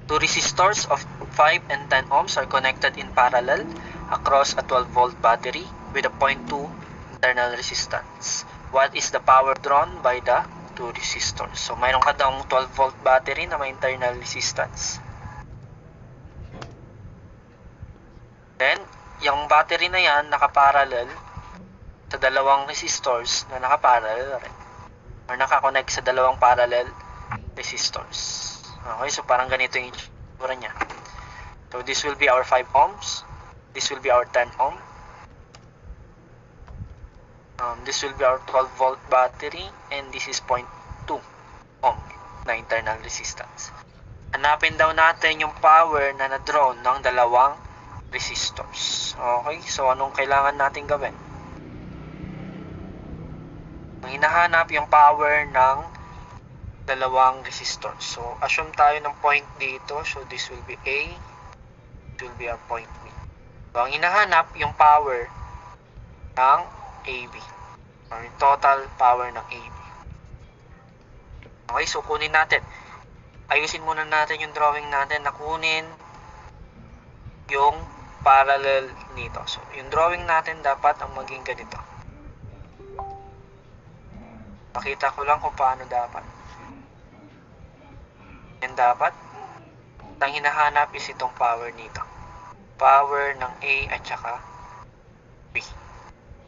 Two resistors of 5 and 10 ohms are connected in parallel across a 12-volt battery with a 0.2 internal resistance. What is the power drawn by the two resistors? So, mayroon ka daw 12-volt battery na may internal resistance. Then, yung battery na yan nakaparallel sa dalawang resistors na nakaparallel rin. Or nakakonect sa dalawang parallel resistors. Okay, so parang ganito yung itsura niya. So, this will be our 5 ohms. This will be our 10 ohm. This will be our 12-volt battery. And this is 0.2 ohm na internal resistance. Hanapin daw natin yung power na na-draw ng dalawang resistors. Okay, so anong kailangan natin gawin? Hinahanap yung power ng dalawang resistors. So, assume tayo ng point dito. So, this will be A. It will be our point B. So, ang hinahanap yung power ng AB. Or yung total power ng AB. Okay, so kunin natin. Ayusin muna natin yung drawing natin na kunin yung parallel nito. So, yung drawing natin dapat ang maging ganito. Pakita ko lang kung paano dapat. Yan dapat. Ang hinahanap is itong power nito. Power ng A at saka B.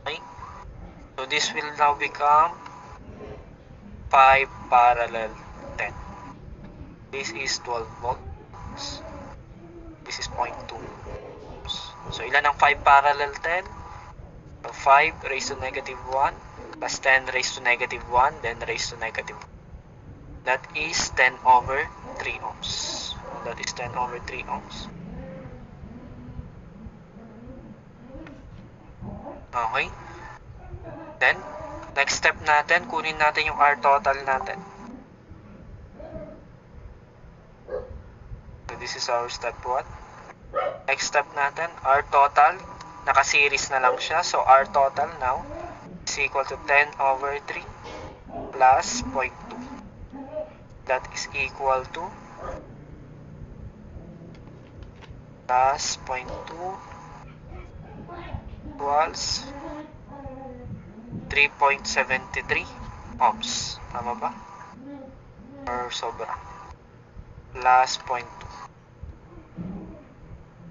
Okay? So, this will now become 5 parallel 10. This is 12 volts. This is 0.2. So, ilan ang 5 parallel 10? So, 5 raised to negative 1 plus 10 raised to negative 1 then raised to negative 1. That is 10 over 3 ohms. That is 10 over 3 ohms. Okay. Then, next step natin, kunin natin yung R total natin. So, this is our step 1. Next step natin, R total. Naka-series na lang siya. So, R total now is equal to 10 over 3 plus 0.2. That is equal to plus 0.2 equals 3.73 ohms. Tama ba? Or sobra? Plus 0.2.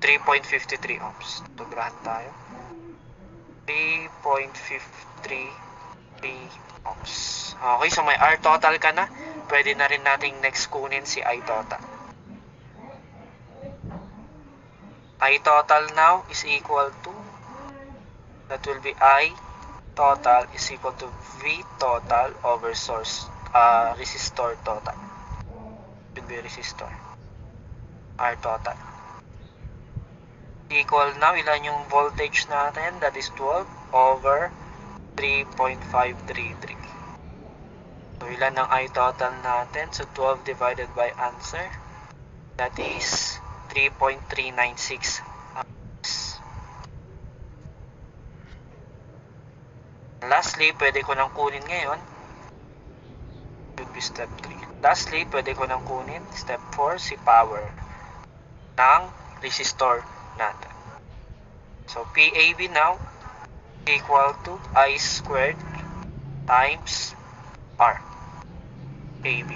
3.53 ohms. Sobrahan tayo. 3.53 ohms. Okay, so may R total ka na. Pwede na rin nating next kunin si I total. I total now is equal to, that will be I total is equal to V total over source, resistor total. Should be resistor. R total. Equal now, ilan yung voltage natin? That is 12 over 3.533. So, ilan ang I total natin? So, 12 divided by answer. That is 3.396 amps. Lastly, pwede ko nang kunin ngayon. Should be step 3. Lastly, pwede ko nang kunin step 4, si power ng resistor natin. So, PAB now equal to I squared times R. AB.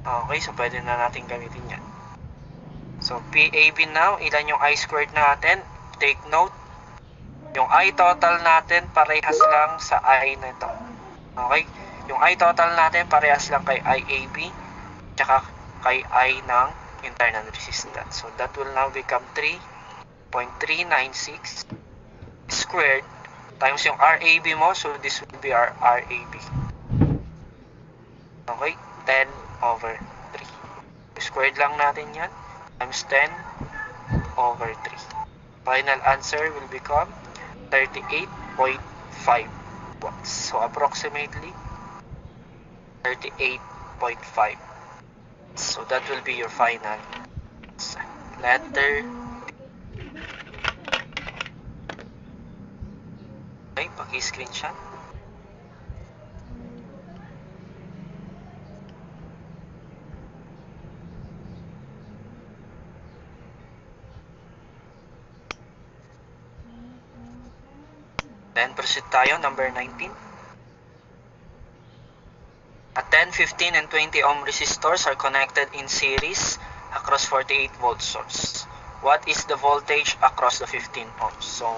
Okay, so pwede na natin gamitin yan. So, PAB now, ilan yung I squared natin? Take note, yung I total natin parehas lang sa I na ito. Okay? Yung I total natin parehas lang kay IAB tsaka kay I ng internal resistance. So, that will now become 3.396 squared times yung RAB mo. So, this will be our RAB. Okay? 10 over 3. Squared lang natin yan. Times 10 over 3. Final answer will become 38.5 watts. So, approximately 38.5. So, that will be your final answer. Letter D. Okay, paki-screenshot. Then proceed tayo, number 19. A 10, 15, and 20 ohm resistors are connected in series across 48 volt source. What is the voltage across the 15 ohms? So,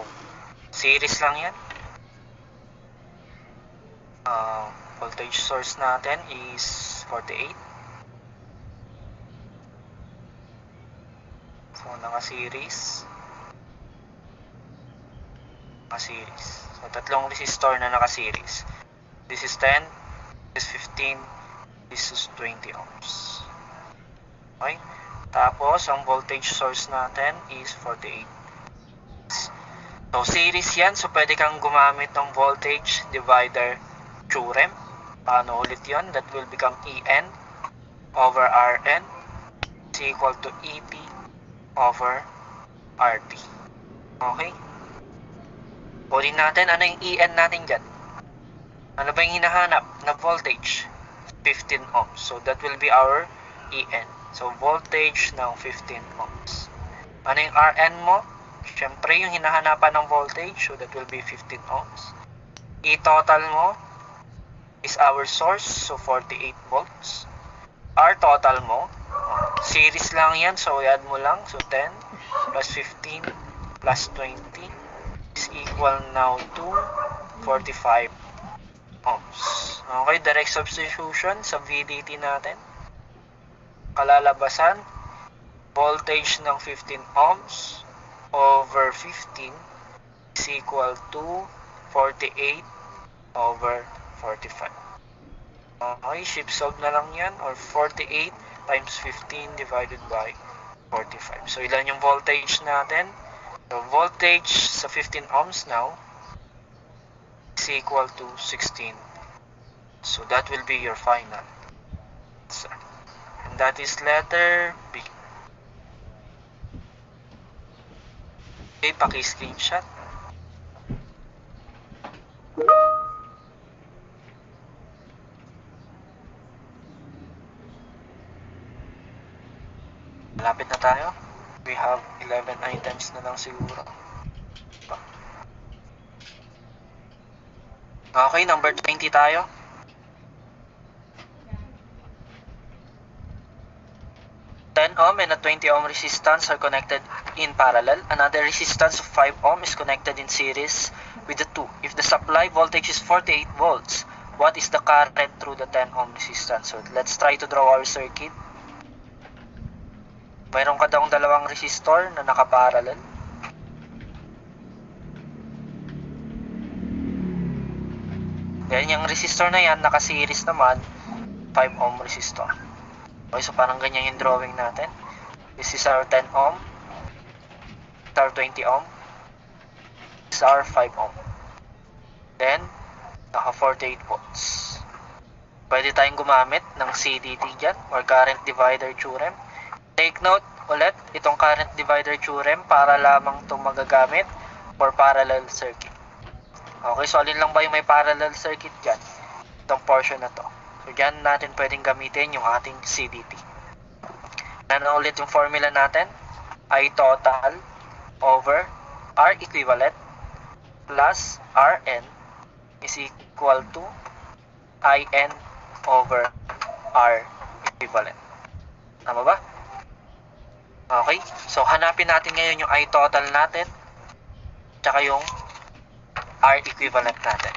series lang yan. Voltage source natin is 48. So, naka-series. Naka-series. So, tatlong resistor na naka-series. This is 10, this is 15, this is 20 ohms. Okay? Tapos, ang voltage source natin is 48. So, series yan. So, pwede kang gumamit ng voltage divider theorem. Paano ulit yun? That will become En over Rn is equal to Ep over Rd. Okay? Ulit natin, ano yung En natin dyan? Ano ba yung hinahanap na voltage? 15 ohms. So, that will be our En. So, voltage ng 15 ohms. Ano yung Rn mo? Siyempre, yung hinahanapan ng voltage. So, that will be 15 ohms. E-total mo is our source. So, 48 volts. R total mo, series lang yan. So, i-add mo lang. So, 10 plus 15 plus 20 is equal now to 45 ohms. Okay, direct substitution sa VDT natin. Kalalabasan, voltage ng 15 ohms over 15 is equal to 48 over 45. Okay, shift solve na lang yan, or 48 times 15 divided by 45. So, ilan yung voltage natin? So, voltage sa 15 ohms now is equal to 16. So, that will be your final answer. And that is letter B. Okay, paki-screenshot. Malapit na tayo. We have 11 items na lang siguro. Okay, number 20 tayo. Ohm and a 20 ohm resistance are connected in parallel. Another resistance of 5 ohm is connected in series with the two. If the supply voltage is 48 volts, what is the current through the 10 ohm resistance? So, let's try to draw our circuit. Mayroon ka daw dalawang resistor na nakaparallel. Then, yung resistor na yan, naka-series naman, 5 ohm resistor. Okay, so parang ganyan yung drawing natin. This is our 10 ohm. This is our 20 ohm. This is our 5 ohm. Then, naka 48 volts. Pwede tayong gumamit ng CDT dyan, or current divider theorem. Take note ulit, itong current divider theorem para lamang itong magagamit for parallel circuit. Okay, so alin lang ba yung may parallel circuit dyan? Itong portion na to. So, dyan natin pwedeng gamitin yung ating CDT. Ano ulit yung formula natin? I total over R equivalent plus Rn is equal to In over R equivalent. Tama ba? Okay, so hanapin natin ngayon yung I total natin tsaka yung R equivalent natin.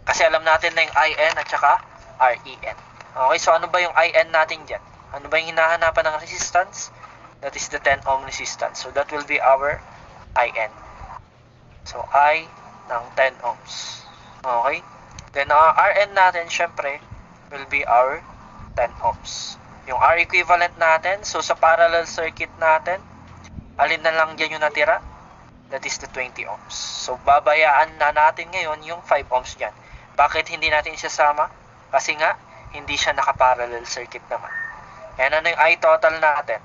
Kasi alam natin na yung In at saka Ren. Okay, so ano ba yung In natin dyan? Ano ba yung hinahanapan ng resistance? That is the 10 ohm resistance. So that will be our In. So I ng 10 ohms. Okay? Then ang Rn natin, syempre, will be our 10 ohms. Yung R equivalent natin, so sa parallel circuit natin, alin na lang dyan yung natira? That is the 20 ohms. So babayaan na natin ngayon yung 5 ohms dyan. Bakit hindi natin isasama? Kasi nga, hindi siya naka-parallel circuit naman. And ano yung I total natin?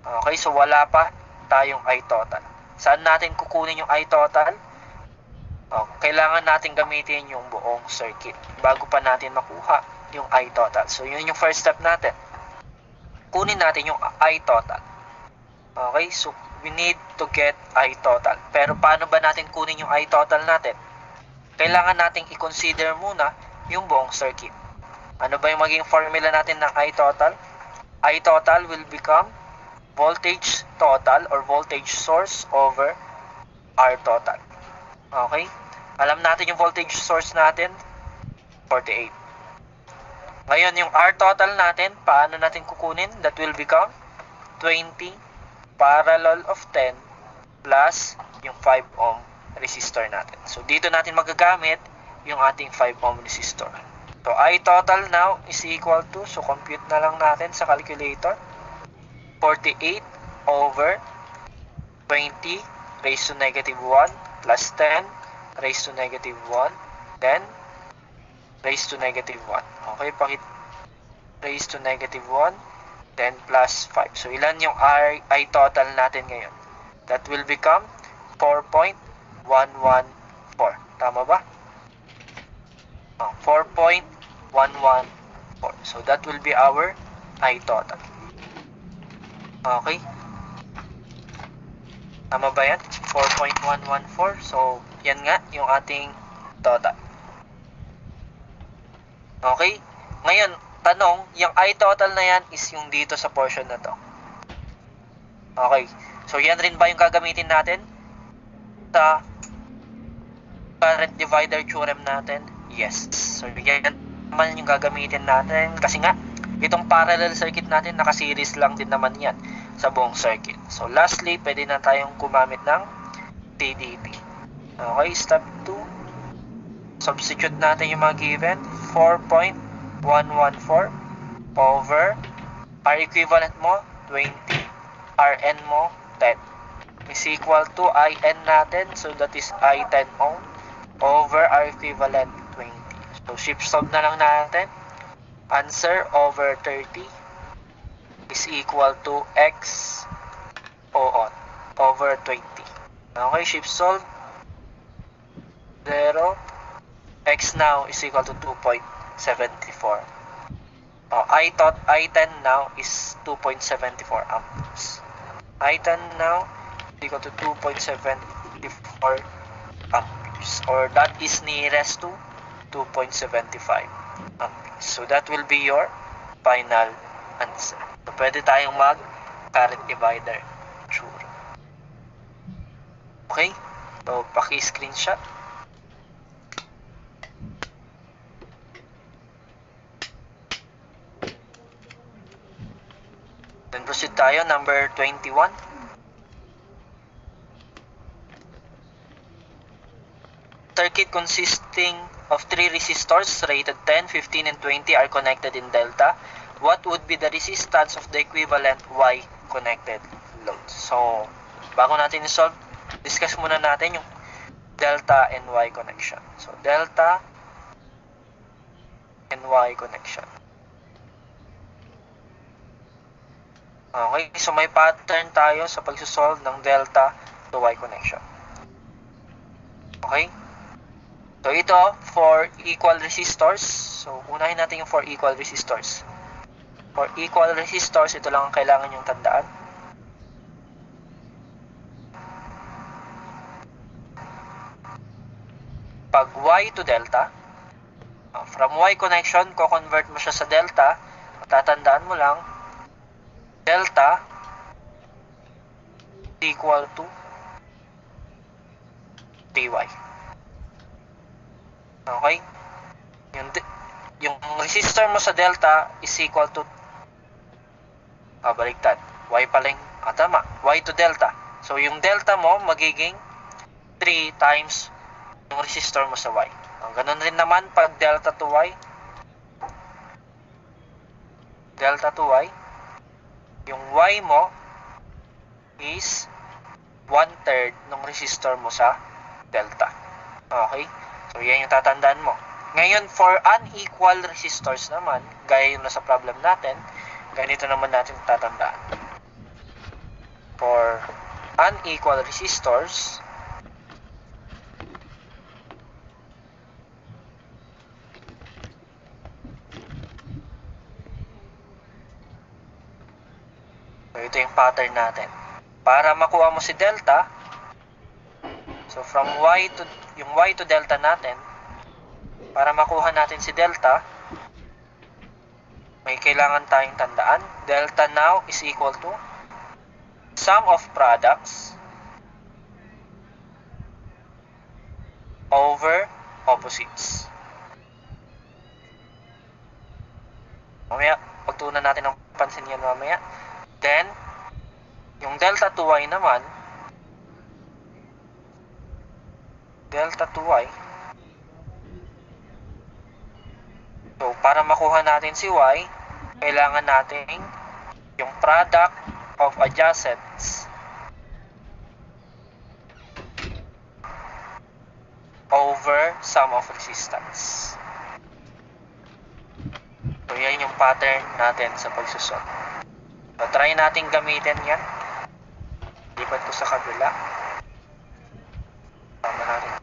Okay, so wala pa tayong I total. Saan natin kukunin yung I total? Kailangan natin gamitin yung buong circuit bago pa natin makuha yung I total. So yun yung first step natin. Kunin natin yung I total. Okay, so we need to get I total. Pero paano ba natin kunin yung I total natin? kailangan nating i-consider muna yung buong circuit. Ano ba yung maging formula natin ng I total? I total will become voltage total or voltage source over R total. Okay? Alam natin yung voltage source natin, 48. Ngayon, yung R total natin, paano natin kukunin? That will become 20 parallel of 10 plus yung 5 ohm resistor natin. So, dito natin magagamit yung ating 5 ohm resistor. So, I total now is equal to, so compute na lang natin sa calculator, 48 over 20 raised to negative 1 plus 10 raised to negative 1, then raised to negative 1. Okay, raised to negative 1, then plus 5. So, ilan yung I total natin ngayon? That will become 4.114. Tama ba? 4.114. So, that will be our I total. Okay? Tama ba yan? 4.114. So, yan nga yung ating total. Okay? Ngayon, tanong, yung I total na yan is yung dito sa portion na to. Okay. So, yan rin ba yung gagamitin natin sa current divider theorem natin? Yes. So, yan naman yung gagamitin natin. Kasi nga, itong parallel circuit natin, naka-series lang din naman yan sa buong circuit. So, lastly, pwede na tayong gumamit ng TDP. Okay, step 2. Substitute natin yung mga given. 4.114 over R equivalent mo, 20. Rn mo, 10. Is equal to In natin. So, that is I10 ohm over R equivalent, 20. So, shift solve na lang natin. Answer over 30 is equal to X on over 20. Okay, shift solve. 0. X now is equal to 2.74. I10 now is 2.74 amps. I10 now is equal to 2.74 amps, or that is nearest to 2.75 amps. So that will be your final answer. So pwede tayong mag current divider theorem. Okay? So paki-screenshot. Then proceed tayo, number 21. Circuit consisting of 3 resistors rated 10, 15, and 20 are connected in delta. What would be the resistance of the equivalent Y connected load? So, bago natin i-solve, discuss muna natin yung delta and Y connection. So, delta and Y connection. Okay, so may pattern tayo sa pagsusolve ng delta to Y connection. Okay? So, ito, for equal resistors. So, unahin natin yung for equal resistors. For equal resistors, ito lang ang kailangan yung tandaan. Pag Y to delta, from Y connection, ko-convert mo siya sa delta, tatandaan mo lang, delta equal to dy. Okay? Yung resistor mo sa delta is equal to baliktad. Y pala yung, tama. Y to delta. So, yung delta mo magiging 3 times yung resistor mo sa Y. Ganun rin naman pag delta to Y. Delta to Y. Yung Y mo is 1/3 ng resistor mo sa delta. Okay? So, yan yung tatandaan mo. Ngayon, for unequal resistors naman, gaya yung nasa problem natin, ganito naman natin tatandaan. For unequal resistors, so, ito yung pattern natin. Para makuha mo si delta, so from Y to, yung Y to delta natin, Para makuha natin si delta, may kailangan tayong tandaan. Delta now is equal to sum of products over opposites. Mamaya, pagtuunan natin ng pansin yan mamaya. Then, yung delta 2y naman, delta 2y, so para makuha natin si y, kailangan natin yung product of adjacents over sum of resistance. So, yan yung pattern natin sa pagsusot. So, try natin gamitin yan. Lipat ko sa kabila. Tama natin.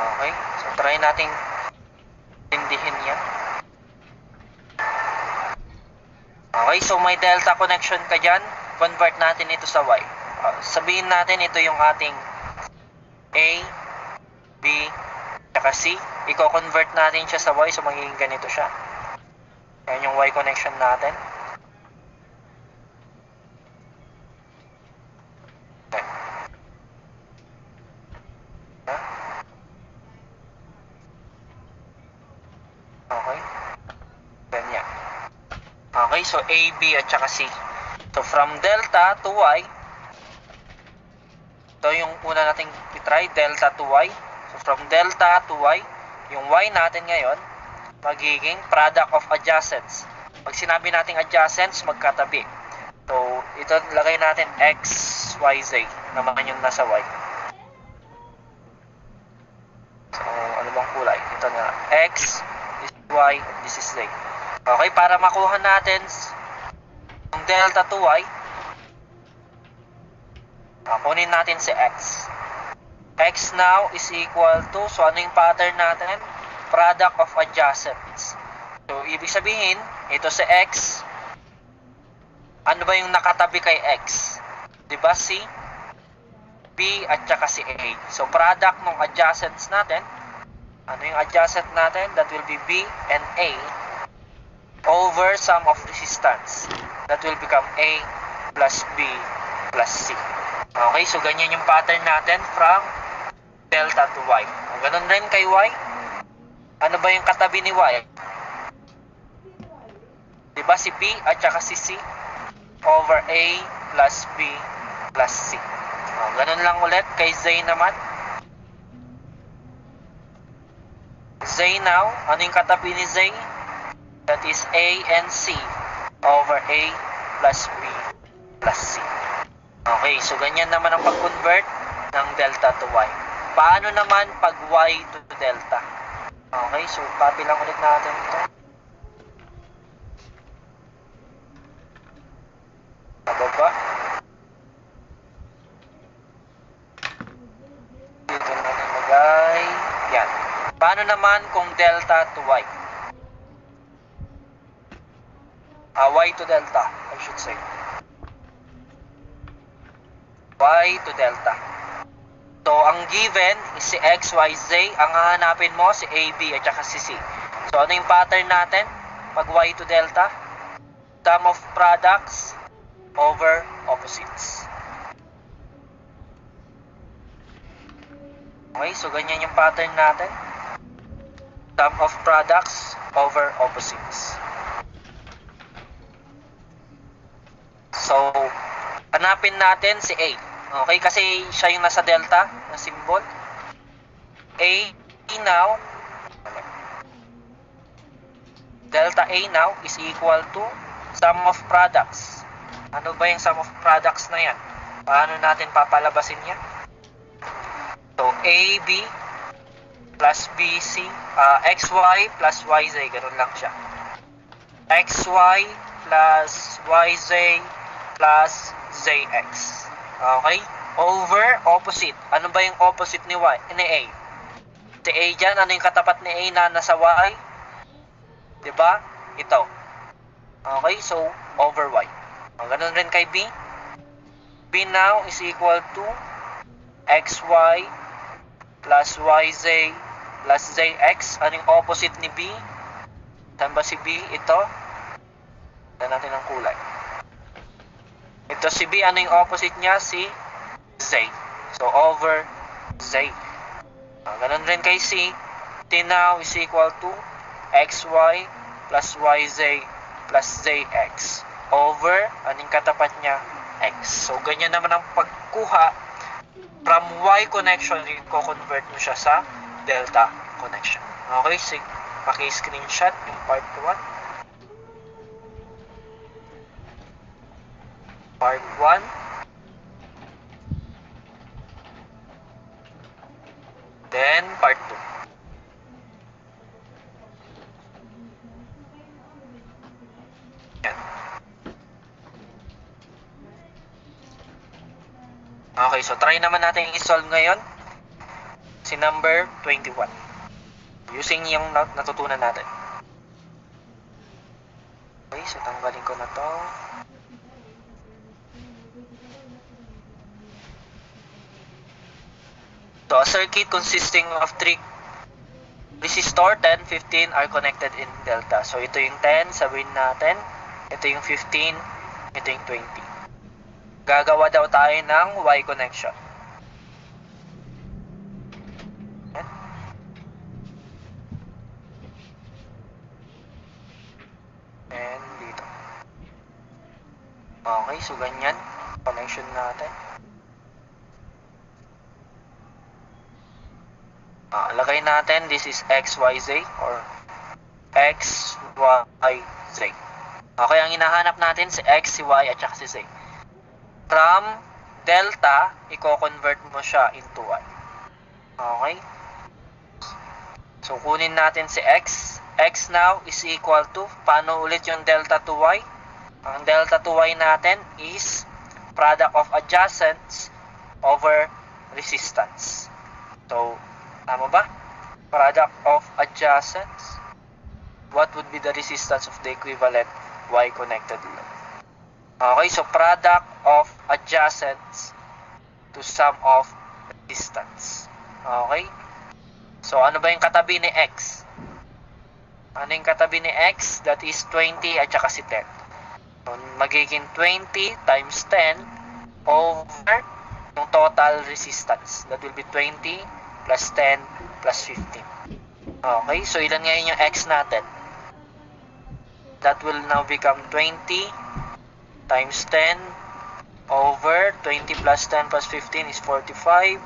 Okay. So, try natin tindihin yan. Okay. So, may delta connection ka dyan. Convert natin ito sa y. Sabihin natin ito yung ating A, B, saka C. I-convert natin siya sa y, so magiging ganito siya. Yan yung y connection natin. Okay. Ganyan. Okay, so A, B, at saka C. So from delta to y, ito yung una nating itry, delta to y. So from delta to y, yung y natin ngayon, magiging product of adjacents. Pag sinabi nating adjacents, magkatabi. So, ito lagay natin x, y, z. Naman yung nasa y. So, ano bang kulay? Ito nga. X, this is y, this is z. Okay, para makuha natin yung delta to y, kunin natin si x. X now is equal to, so ano yung pattern natin? Product of adjacents. So, ibig sabihin, ito si x. Ano ba yung nakatabi kay x? Diba si B at saka si A. So, product ng adjacents natin. Ano yung adjacent natin? That will be B and A over sum of resistance. That will become A plus B plus C. Okay, so ganyan yung pattern natin from delta to y. Ganun rin kay y. Ano ba yung katabi ni y? Diba si B at saka si C over A plus B plus C. Ganun lang ulit kay Z naman. Z now, ano yung katabi ni Z? That is A and C over A plus B plus C. Okay, so ganyan naman ang pag-convert ng delta to y. Paano naman pag y to delta? Okay, so copy lang ulit natin ito. Nababa. Dito natin lagay. Yan. Paano naman kung delta to y? Y to delta, I should say. Y to delta. So, ang given is si X, Y, Z. Ang hahanapin mo, si A, B, at saka si C. So, ano yung pattern natin? Pag Y to delta? Sum of products over opposites. Okay, so ganyan yung pattern natin. Sum of products over opposites. So, hanapin natin si A. Okay, kasi siya yung nasa delta na symbol. A now, delta A now is equal to sum of products. Ano ba yung sum of products na yan? Paano natin papalabasin yan? So, AB plus BC, XY plus YZ, ganun lang siya. XY plus YZ plus ZX. Okay? Over opposite. Ano ba yung opposite ni Y? Ni A? Si A dyan, ano yung katapat ni A na nasa Y? Diba? Ito. Okay? So, over Y. Ganun rin kay B. B now is equal to XY plus YZ plus Zx. Ano yung opposite ni B? Saan ba si B? Ito. Tignan natin ang kulay. Ito si B. Ano yung opposite niya? Si Z. So, over Z. Ganun rin kay C. T now is equal to xy plus yz plus zx over, anong katapat niya? X. So, ganyan naman ang pagkuha from Y connection, i-convert mo siya sa delta connection. Okay, so paki-screenshot yung part 1. Part 1. Then, part 2. Yan. Okay, so try naman natin i-solve ngayon si number 21 using yung natutunan natin. Okay, so tanggalin ko na to. So, a circuit consisting of 3 resistor, 10, 15 are connected in delta. So, ito yung 10, sabihin natin. Ito yung 15, ito yung 20. Gagawa daw tayo ng Y connection. And dito. Okay, so ganyan. Connection natin. Lagay natin, this is XYZ or XYZ. Okay, ang hinahanap natin si X, si Y, at saka si Z. From delta, i-convert mo siya into Y. Okay? So, kunin natin si X. X now is equal to, paano ulit yung delta to Y? Ang delta to Y natin is product of adjacents over resistance. So, tama ba? Product of adjacents. What would be the resistance of the equivalent Y connected load? Okay, so product of adjacents to sum of resistance. Okay? So, ano ba yung katabi ni X? Ano yung katabi ni X? That is 20 at saka si 10. So, magiging 20 times 10 over yung total resistance. That will be 20 plus 10 plus 15. Okay, so ilan ngayon yung X natin? That will now become 20 times 10 over 20 plus 10 plus 15 is 45.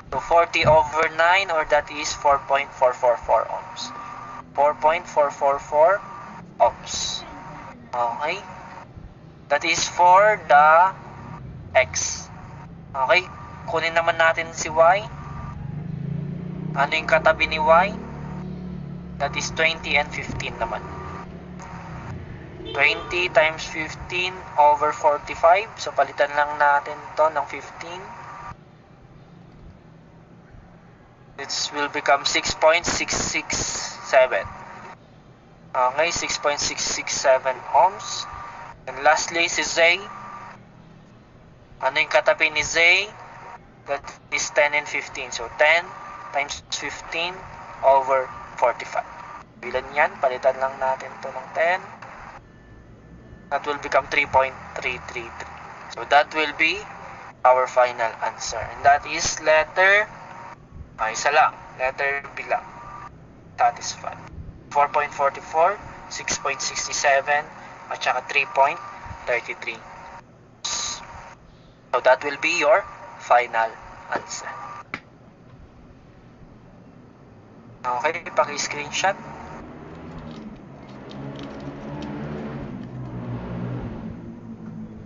So 40 over 9, or that is 4.444 ohms. 4.444 ohms. Okay? That is for the X. Okay? Kunin naman natin si Y. Ano yung katabi ni Y? That is 20 and 15 naman. 20 times 15 over 45. So, palitan lang natin to ng 15. This will become 6.667. Okay, 6.667 ohms. And lastly, si Z. Ano yung katabi ni Z? That is 10 and 15. So, 10 times 15 over 45. Bilan yan? Palitan lang natin to ng 10. That will become 3.333. So, that will be our final answer. And that is letter, isa lang. Letter B lang. Satisfied. 4.44, 6.67, at saka 3.33. So, that will be your final answer. Okay, paki-screenshot.